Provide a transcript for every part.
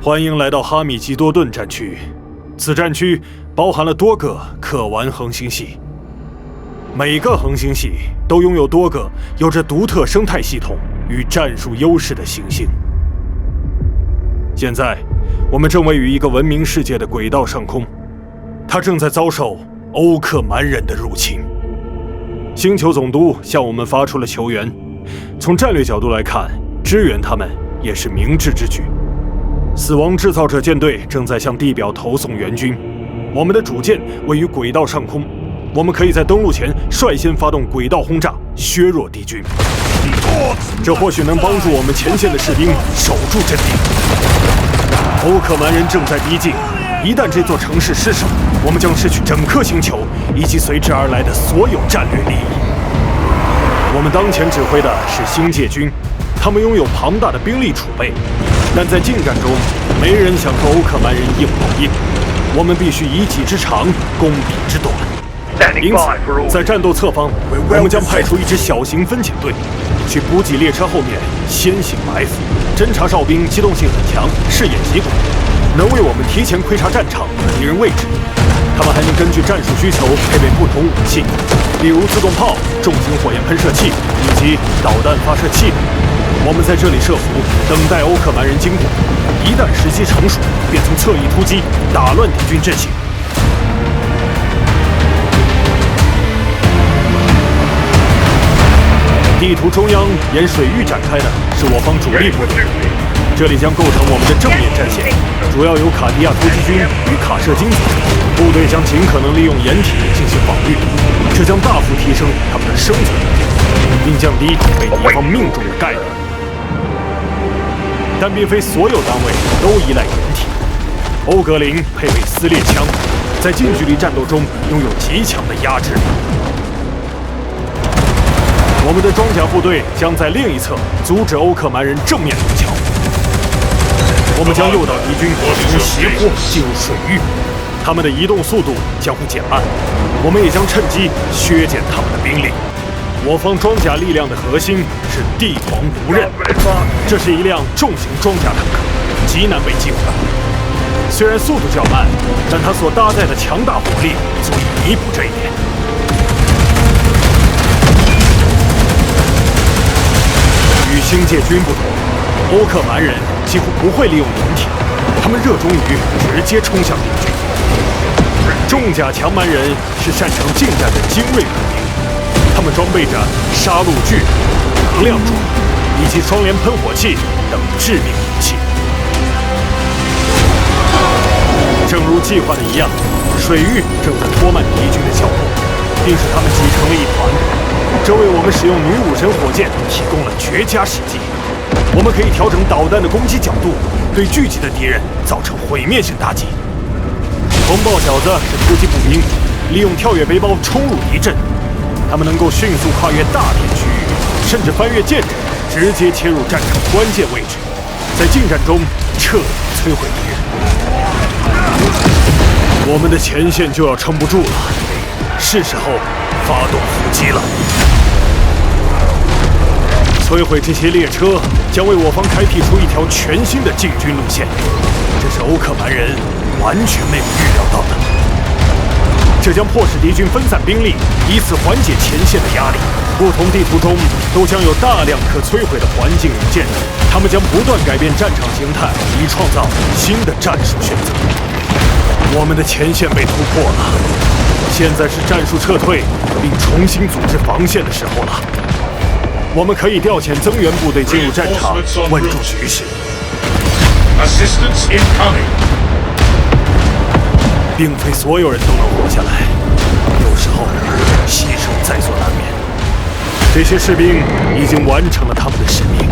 欢迎来到哈米吉多顿战区。此战区包含了多个可玩恒星系，每个恒星系都拥有多个有着独特生态系统与战术优势的行星。现在，我们正位于一个文明世界的轨道上空，它正在遭受欧克蛮人的入侵。星球总督向我们发出了求援，从战略角度来看，支援他们也是明智之举。死亡制造者舰队正在向地表投送援军，我们的主舰位于轨道上空，我们可以在登陆前率先发动轨道轰炸，削弱敌军。这或许能帮助我们前线的士兵守住阵地。欧克蛮人正在逼近，一旦这座城市失守，我们将失去整颗星球以及随之而来的所有战略利益。我们当前指挥的是星界军，他们拥有庞大的兵力储备，但在近战中，没人想和欧克蛮人硬碰硬。我们必须以己之长攻彼之短。因此，在战斗侧方，我们将派出一支小型分遣队，去补给列车后面先行埋伏。侦察哨兵机动性很强，视野极广，能为我们提前窥察战场和敌人位置。他们还能根据战术需求配备不同武器，例如自动炮、重型火焰喷射器以及导弹发射器等。我们在这里设伏，等待欧克蛮人经过。一旦时机成熟，便从侧翼突击，打乱敌军阵型。地图中央沿水域展开的是我方主力部队，这里将构成我们的正面战线，主要由卡地亚突击军与卡舍金组成。部队将尽可能利用掩体进行防御，这将大幅提升他们的生存能力，并降低被敌方命中的概率。但并非所有单位都依赖掩体。欧格林配备撕裂枪，在近距离战斗中拥有极强的压制力。我们的装甲部队将在另一侧阻止欧克蛮人正面突桥。我们将诱导敌军从斜坡进入水域，他们的移动速度将会减慢，我们也将趁机削减他们的兵力。我方装甲力量的核心是帝皇无刃，这是一辆重型装甲坦克，极难被击毁。虽然速度较慢，但它所搭载的强大火力足以弥补这一点。与星界军不同，欧克蛮人几乎不会利用掩体，他们热衷于直接冲向敌军。重甲强蛮人是擅长近战的精锐步兵。他们装备着杀戮锯、能量柱以及双联喷火器等致命武器。正如计划的一样，水域正在拖慢敌军的脚步，并使他们挤成了一团。这为我们使用女武神火箭提供了绝佳时机。我们可以调整导弹的攻击角度，对聚集的敌人造成毁灭性打击。风暴小子是突击步兵，利用跳跃背包冲入敌阵。他们能够迅速跨越大片区域，甚至翻越建筑，直接切入战场关键位置，在近战中彻底摧毁敌人。我们的前线就要撑不住了，是时候发动伏击了。摧毁这些列车将为我方开辟出一条全新的进军路线，这是欧克蛮人完全没有预料到的。这将迫使敌军分散兵力，以此缓解前线的压力。不同地图中都将有大量可摧毁的环境与建筑，他们将不断改变战场形态，以创造新的战术选择。我们的前线被突破了，现在是战术撤退并重新组织防线的时候了。我们可以调遣增援部队进入战场，稳住局势。Assistance incoming. 并非所有人都能活下来，有时候牺牲在所难免。这些士兵已经完成了他们的使命。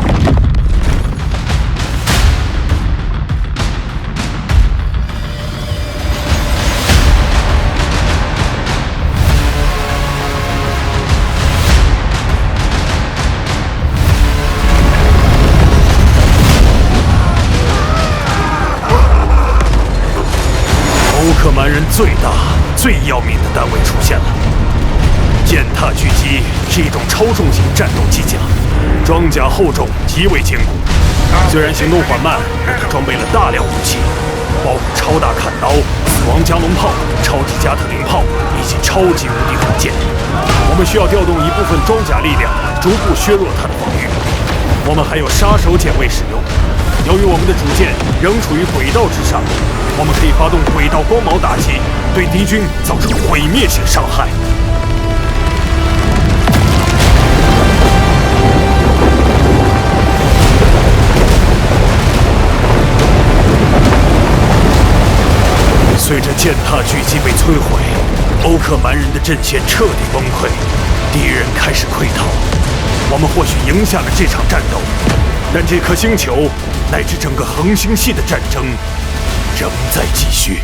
欧克蛮人最大、最要命的单位出现了。践踏狙击是一种超重型战斗机甲，装甲厚重，极为坚固。虽然行动缓慢，但它装备了大量武器，包括超大砍刀、死亡加农炮、超级加特林炮以及超级无敌火箭。我们需要调动一部分装甲力量，逐步削弱它的防御。我们还有杀手锏未使用。由于我们的主舰仍处于轨道之上，我们可以发动轨道光锚打击，对敌军造成毁灭性伤害。随着践踏狙击被摧毁，欧克蛮人的阵线彻底崩溃，敌人开始溃逃。我们或许赢下了这场战斗，但这颗星球乃至整个恒星系的战争仍在继续。